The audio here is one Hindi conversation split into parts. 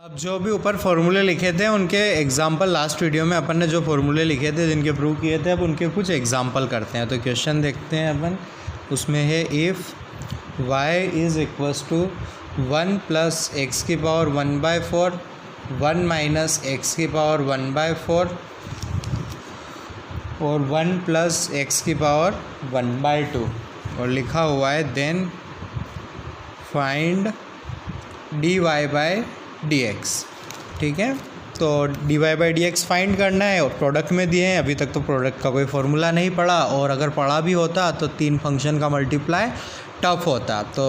अब जो भी ऊपर फॉर्मूले लिखे थे उनके एग्जाम्पल लास्ट वीडियो में अपन ने जो फॉर्मूले लिखे थे जिनके प्रूव किए थे, अब उनके कुछ एग्जाम्पल करते हैं। तो क्वेश्चन देखते हैं अपन, उसमें है if y is equals to 1 plus x की पावर 1/4 1 माइनस एक्स की पावर 1/4 और 1 प्लस एक्स की पावर 1/2 और लिखा हुआ है देन फाइंड dy/dx। ठीक है, तो dy/dx फाइंड करना है और प्रोडक्ट में दिए हैं। अभी तक तो प्रोडक्ट का कोई फॉर्मूला नहीं पढ़ा, और अगर पढ़ा भी होता तो 3 फंक्शन का मल्टीप्लाई टफ होता। तो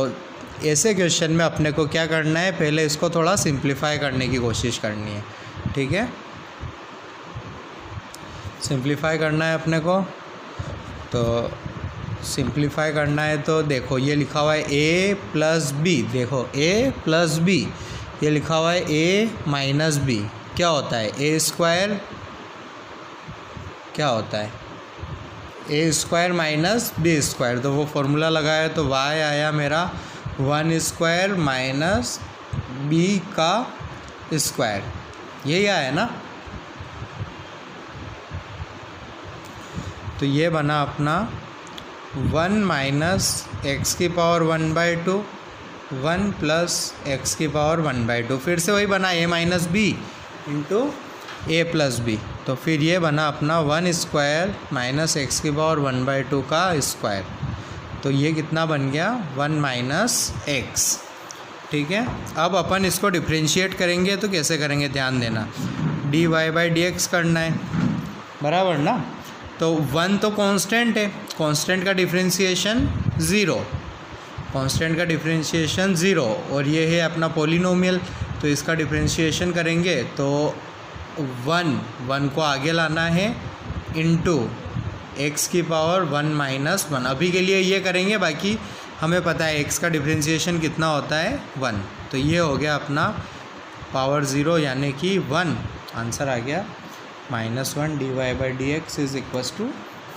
ऐसे क्वेश्चन में अपने को क्या करना है, पहले इसको थोड़ा सिंप्लीफाई करने की कोशिश करनी है। ठीक है, सिंप्लीफाई करना है अपने को। तो सिंप्लीफाई करना है तो देखो ये लिखा हुआ है a प्लस बी, देखो a प्लस बी, ये लिखा हुआ है a माइनस बी, क्या होता है a स्क्वायर, क्या होता है a square minus B square. तो वो फॉर्मूला लगाया तो y आया मेरा 1 स्क्वायर माइनस b का स्क्वायर, यही आया ना। तो ये बना अपना 1 माइनस एक्स की पावर 1/2 1 प्लस एक्स की पावर 1/2, फिर से वही बना a minus B into A plus B. तो फिर ये बना अपना 1 स्क्वायर माइनस एक्स की पावर 1/2 का स्क्वायर। तो ये कितना बन गया 1 माइनस एक्स। ठीक है, अब अपन इसको डिफ्रेंशिएट करेंगे तो कैसे करेंगे ध्यान देना, dy/dx करना है, बराबर ना। तो 1 तो कांस्टेंट है, कांस्टेंट का डिफरेंशिएशन 0, कांस्टेंट का डिफरेंशिएशन 0, और ये है अपना पॉलिनोमियल। तो इसका डिफरेंशिएशन करेंगे तो 1 को आगे लाना है इनटू एक्स की पावर 1 माइनस 1। अभी के लिए ये करेंगे, बाकी हमें पता है एक्स का डिफरेंशिएशन कितना होता है 1। तो ये हो गया अपना पावर 0 यानी कि 1, आंसर आ गया -1। dy/dx is equals to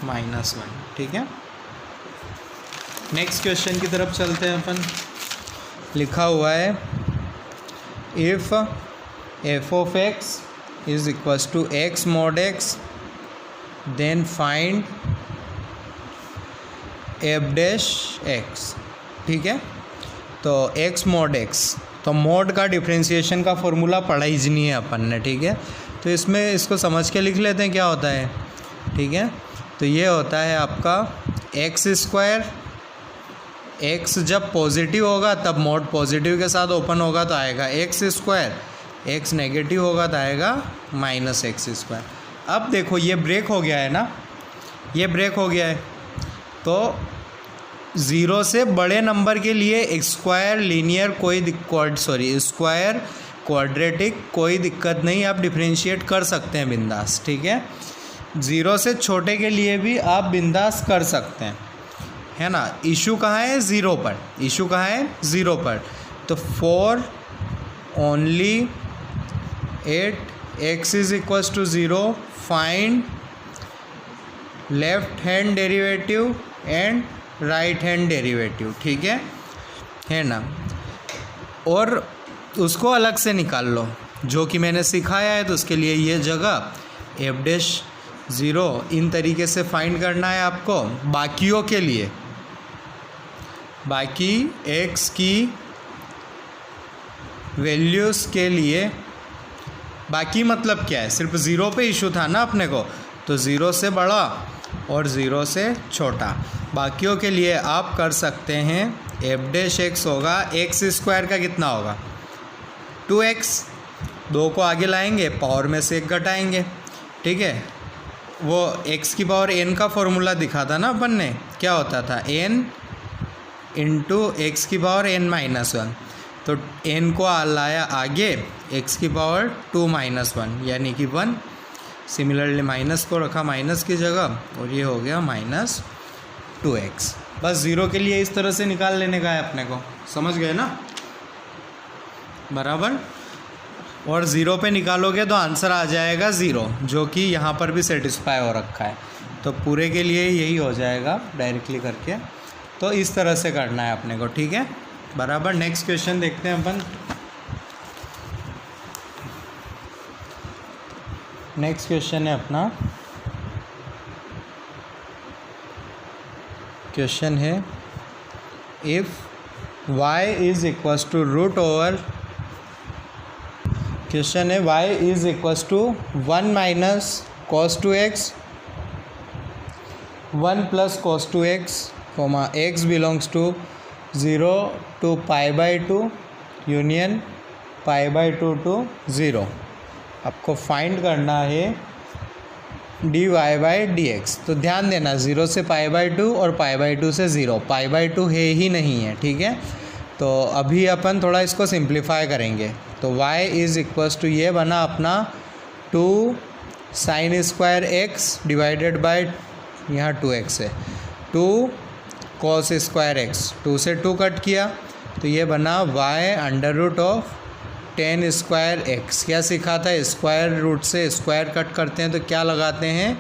-1। ठीक है, नेक्स्ट क्वेश्चन की तरफ चलते हैं अपन। लिखा हुआ है if f of x is equals to x mod x then find f'(x). ठीक है, तो x mod x, तो मोड का डिफ्रेंशिएशन का फॉर्मूला पढ़ा ही नहीं है अपन ने। ठीक है, तो इसमें इसको समझ के लिख लेते हैं क्या होता है। ठीक है, तो ये होता है आपका एक्स स्क्वायर, एक्स जब पॉजिटिव होगा तब मोड पॉजिटिव के साथ ओपन होगा तो आएगा एक्स स्क्वायर, एक्स नेगेटिव होगा तो आएगा माइनस एक्स स्क्वायर। अब देखो ये ब्रेक हो गया है ना, ये ब्रेक हो गया है, तो 0 से बड़े नंबर के लिए स्क्वायर लीनियर स्क्वायर क्वाड्रेटिक कोई दिक्कत नहीं, आप डिफरेंशिएट कर सकते हैं बिंदास। ठीक है, 0 से छोटे के लिए भी आप बिंदास कर सकते हैं, है ना। इशू कहाँ है 0 पर, इशू कहाँ है 0 पर। तो for only 8 x is equals to 0 find left hand derivative and right hand derivative. ठीक है ना, और उसको अलग से निकाल लो जो कि मैंने सिखाया है। तो उसके लिए ये जगह f'(0) इन तरीके से फाइंड करना है आपको। बाकियों के लिए, बाकी x की वैल्यूज़ के लिए, बाकी मतलब क्या है, सिर्फ 0 पे इशू था ना अपने को, तो 0 से बड़ा और 0 से छोटा। बाकियों के लिए आप कर सकते हैं f'(x) होगा, एक्स स्क्वायर का कितना होगा 2x, 2 को आगे लाएंगे, पावर में से 1 घटाएंगे। ठीक है, वो x की पावर n का फॉर्मूला दिखा था ना अपन ने, क्या होता था n इंटू एक्स की पावर n-1। तो n को लाया आगे, x की पावर 2-1 यानी कि 1। सिमिलरली माइनस को रखा माइनस की जगह और ये हो गया -2x। बस 0 के लिए इस तरह से निकाल लेने का है अपने को, समझ गए ना, बराबर। और 0 पे निकालोगे तो आंसर आ जाएगा 0, जो कि यहाँ पर भी सेटिस्फाई हो रखा है। तो पूरे के लिए यही हो जाएगा डायरेक्टली करके। तो इस तरह से करना है अपने को। ठीक है, बराबर। नेक्स्ट क्वेश्चन देखते हैं अपन। नेक्स्ट क्वेश्चन है अपना, क्वेश्चन है if y is equals to root over, question है y is equals to 1 minus cos 2x 1 plus cos 2x comma x belongs to 0 to π/2 union π/2 to 0। आपको फाइंड करना है dy/dx। तो ध्यान देना 0 से π/2 और π/2 से 0, π/2 है ही नहीं है, ठीक है। तो अभी अपन थोड़ा इसको सिंप्लीफाई करेंगे। तो y इज़ इक्वल्स टू ये बना अपना 2 sin square x divided by यहाँ 2x है, 2 cos स्क्वायर x, 2 से 2 कट किया तो ये बना y under root of 10 square x। क्या सीखा था, स्क्वायर रूट से स्क्वायर कट करते हैं तो क्या लगाते हैं,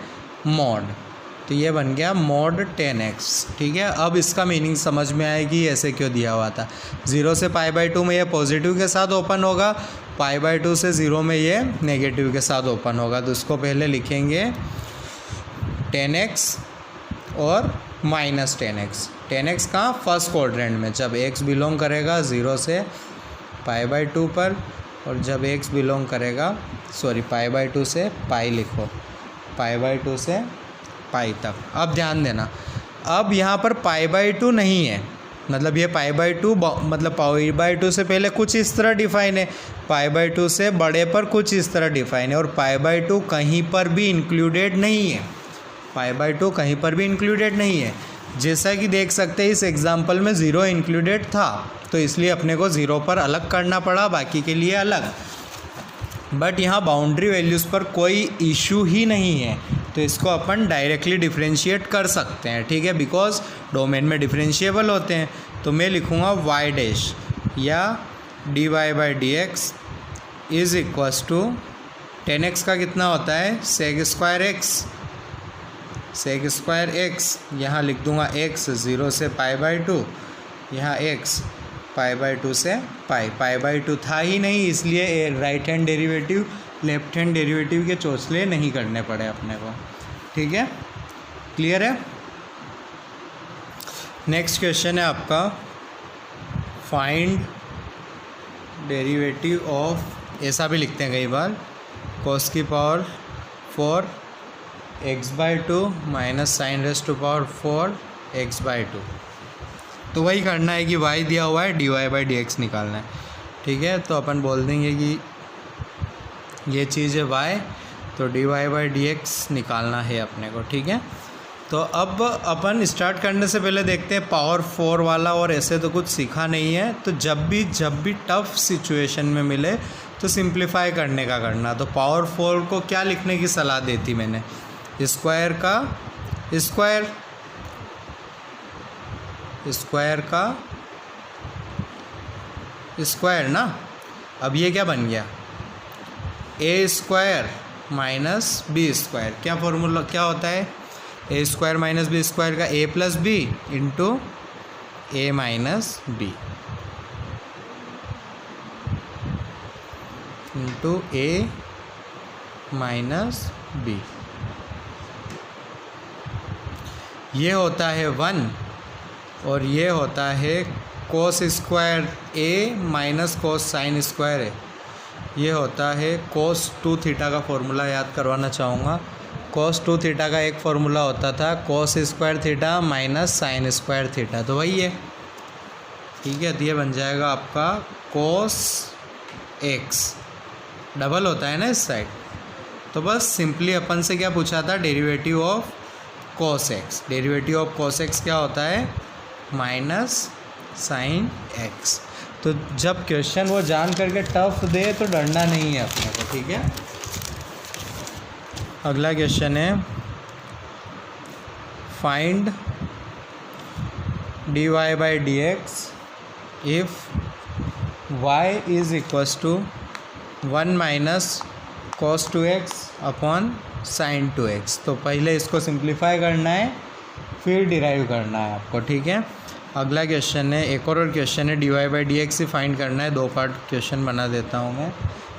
मॉड। तो ये बन गया मॉड 10x, ठीक है। अब इसका मीनिंग समझ में आएगी ऐसे क्यों दिया हुआ था। 0 से π/2 में ये पॉजिटिव के साथ ओपन होगा, π/2 से 0 में ये नेगेटिव के साथ ओपन होगा। तो उसको पहले लिखेंगे 10x और माइनस 10x। 10x कहाँ, फर्स्ट क्वाड्रेंट में, जब x बिलोंग करेगा 0 से π/2 पर, और जब x बिलोंग करेगा π/2 से पाई लिखो, π/2 से पाई तक। अब ध्यान देना, अब यहाँ पर π/2 नहीं है, मतलब ये π/2 मतलब π/2 से पहले कुछ इस तरह डिफाइन है, π/2 से बड़े पर कुछ इस तरह डिफाइन है, और π/2 कहीं पर भी इंक्लूडेड नहीं है, π/2 कहीं पर भी इंक्लूडेड नहीं है। जैसा कि देख सकते हैं इस एग्जाम्पल में 0 इंक्लूडेड था, तो इसलिए अपने को 0 पर अलग करना पड़ा, बाकी के लिए अलग। बट यहाँ बाउंड्री वैल्यूज़ पर कोई इशू ही नहीं है, तो इसको अपन डायरेक्टली डिफरेंशिएट कर सकते हैं, ठीक है, बिकॉज डोमेन में डिफरेंशिएबल होते हैं। तो मैं लिखूँगा y डैश या dy/dx is equals to 10x का कितना होता है, सेक स्क्वायर x, यहाँ लिख दूँगा x 0 से π/2, यहाँ x π/2 से π/2 था ही नहीं, इसलिए right hand derivative left hand derivative के चौचले नहीं करने पड़े अपने को, ठीक है, क्लियर है। नेक्स्ट क्वेश्चन है आपका, फाइंड डेरिवेटिव ऑफ, ऐसा भी लिखते हैं कई बार, cos की power 4 x/2 minus sin raise to power 4 x/2। तो वही करना है कि y दिया हुआ है, dy/dx निकालना है, ठीक है। तो अपन बोल देंगे कि ये चीज़ है y, तो dy/dx निकालना है अपने को, ठीक है। तो अब अपन स्टार्ट करने से पहले देखते हैं पावर 4 वाला, और ऐसे तो कुछ सीखा नहीं है, तो जब भी टफ सिचुएशन में मिले तो सिंप्लीफाई करने का करना। तो पावर 4 को क्या लिखने की सलाह देती मैंने, स्क्वायर का स्क्वायर, स्क्वायर का स्क्वायर ना। अब ये क्या बन गया, ए स्क्वायर माइनस बी स्क्वायर। क्या फॉर्मूला क्या होता है, ए स्क्वायर माइनस बी स्क्वायर का ए प्लस बी इंटू ए माइनस बी इंटू ए माइनस बी। ये होता है 1 और ये होता है कोस स्क्वायर ए माइनस कोस साइन स्क्वायर है। ये होता है कोस 2 थीटा का फॉर्मूला याद करवाना चाहूँगा। कोस 2 थीटा का एक फार्मूला होता था cos square theta minus sine square theta, तो वही है, ठीक है। तो ये बन जाएगा आपका कोस एक्स, डबल होता है ना इस साइड। तो बस सिंपली अपन से क्या पूछा था, derivative of cos x. Derivative of cos x क्या होता है, माइनस साइन एक्स। तो जब क्वेश्चन वो जान करके टफ दे तो डरना नहीं है अपने को, ठीक है। अगला क्वेश्चन है find dy/dx if y is equals to 1 minus cos 2x upon sin 2x। तो पहले इसको सिंप्लीफाई करना है फिर डिराइव करना है आपको, ठीक है। अगला क्वेश्चन है, एक और क्वेश्चन है dy/dx ही फाइंड करना है। 2 पार्ट क्वेश्चन बना देता हूँ मैं।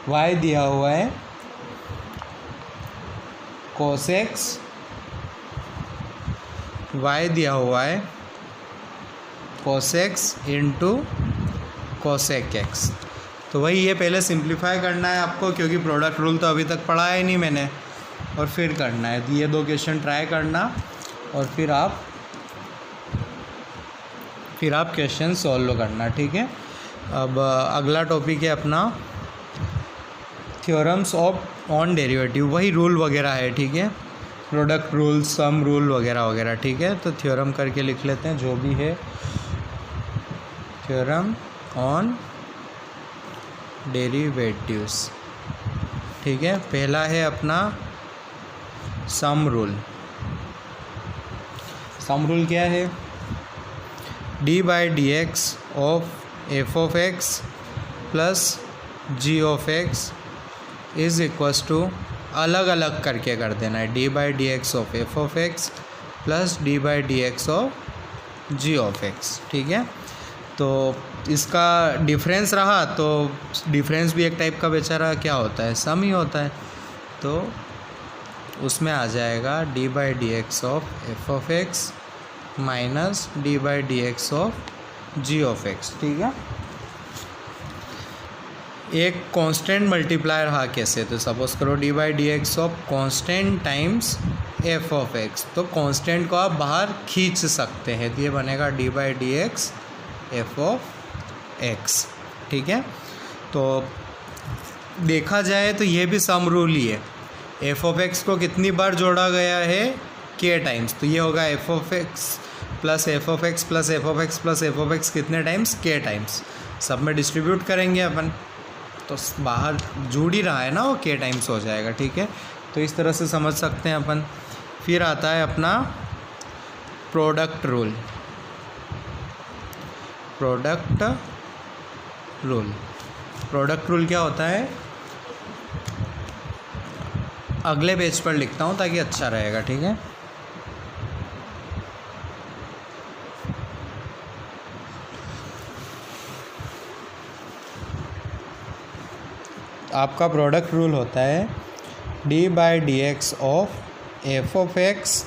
y दिया हुआ है कोसेक्स y दिया हुआ है कोसेक्स इंटू कोसेक एक्स। तो वही ये पहले सिंप्लीफाई करना है आपको, क्योंकि प्रोडक्ट रूल तो अभी तक पढ़ा है नहीं मैंने, और फिर करना है। ये 2 क्वेश्चन ट्राई करना और फिर आप क्वेश्चन सॉल्व करना, ठीक है। अब अगला टॉपिक है अपना थ्योरम्स ऑफ ऑन डेरिवेटिव, वही रूल वगैरह है, ठीक है। प्रोडक्ट रूल, सम रूल वगैरह वगैरह, ठीक है। तो थ्योरम करके लिख लेते हैं जो भी है। थ्योरम ऑन डेरिवेटिव्स, ठीक है। पहला है अपना सम रूल। सम रूल क्या है? D by D x of F of x plus G of x is equals to, अलग अलग करके कर देना है, D by D x of F of x plus D by D x of G of x, ठीक है। तो इसका डिफरेंस रहा तो डिफरेंस भी एक टाइप का बेचारा क्या होता है, सम ही होता है। तो उसमें आ जाएगा D by D x of F of x minus D by D x of G of x, ठीक है। एक कांस्टेंट मल्टीप्लायर रहा कैसे, तो सपोज करो D by D x of constant times F of x, तो कांस्टेंट को आप बाहर खींच सकते हैं, तो ये बनेगा D by D x F of x, ठीक है। तो देखा जाए तो ये भी सम रूल ही है। एफ ऑफ एक्स को कितनी बार जोड़ा गया है, के टाइम्स, तो ये होगा F of x plus F of x plus F of x plus F of x कितने टाइम्स, के टाइम्स। सब में डिस्ट्रीब्यूट करेंगे अपन, तो बाहर जुड़ ही रहा है ना, वो के टाइम्स हो जाएगा, ठीक है। तो इस तरह से समझ सकते हैं अपन। फिर आता है अपना प्रोडक्ट रूल। प्रोडक्ट रूल क्या होता है, अगले पेज पर लिखता हूँ ताकि अच्छा रहेगा, ठीक है। आपका प्रोडक्ट रूल होता है D by D x of F of x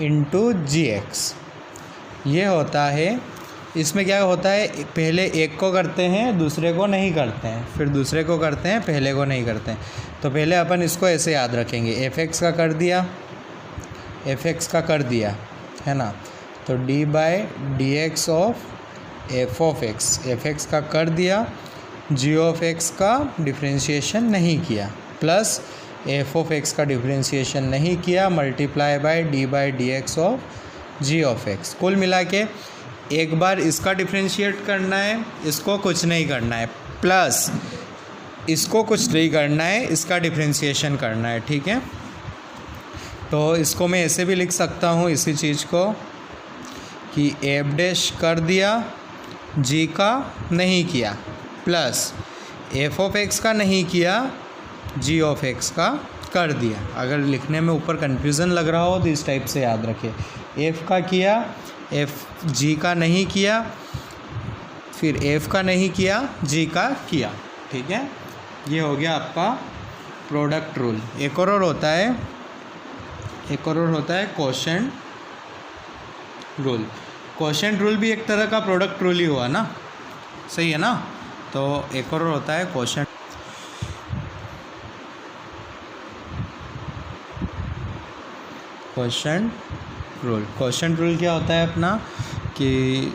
into G x. ये होता है, इसमें क्या होता है, पहले एक को करते हैं दूसरे को नहीं करते हैं, फिर दूसरे को करते हैं पहले को नहीं करते हैं। तो पहले अपन इसको ऐसे याद रखेंगे, एफ एक्स का कर दिया, एफ एक्स का कर दिया, है ना। तो D by D x of F x का कर दिया, जी ऑफ एक्स का डिफ्रेंशिएशन नहीं किया, प्लस एफ ऑफ एक्स का डिफ्रेंशिएशन नहीं किया, multiply by D by D x of G of x. कुल मिला के एक बार इसका डिफ्रेंशिएट करना है, इसको कुछ नहीं करना है, प्लस इसको कुछ नहीं करना है, इसका डिफ्रेंशिएशन करना है, ठीक है। तो इसको मैं ऐसे भी लिख सकता हूँ इसी चीज़ को कि एफ डैश कर दिया, जी का नहीं किया, प्लस एफ ऑफ एक्स का नहीं किया, जी ऑफ एक्स का कर दिया। अगर लिखने में ऊपर कन्फ्यूज़न लग रहा हो तो इस टाइप से याद रखिए, एफ का किया, एफ जी का नहीं किया, फिर एफ का नहीं किया, जी का किया, ठीक है। ये हो गया आपका प्रोडक्ट रूल। एक और होता है क्वोशंट रूल। क्वोशंट रूल भी एक तरह का प्रोडक्ट रूल ही हुआ ना, सही है ना। तो एक और होता है क्वोशंट रूल। क्वोशंट रूल क्या होता है अपना कि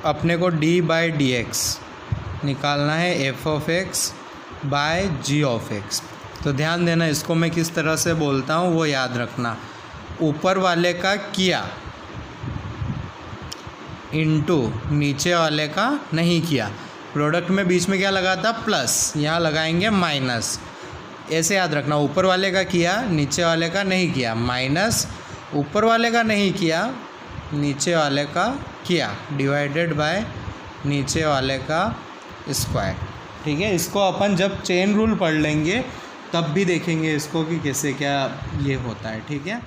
अपने को डी बाई डी एक्स निकालना है F of x by G of x. तो ध्यान देना, इसको मैं किस तरह से बोलता हूँ वो याद रखना। ऊपर वाले का किया इनटू नीचे वाले का नहीं किया। प्रोडक्ट में बीच में क्या लगा था, प्लस, यहाँ लगाएंगे माइनस। ऐसे याद रखना, ऊपर वाले का किया नीचे वाले का नहीं किया, माइनस ऊपर वाले का नहीं किया नीचे वाले का किया, डिवाइडेड बाय नीचे वाले का स्क्वायर, ठीक है। इसको अपन जब चेन रूल पढ़ लेंगे तब भी देखेंगे इसको कि कैसे क्या ये होता है, ठीक है।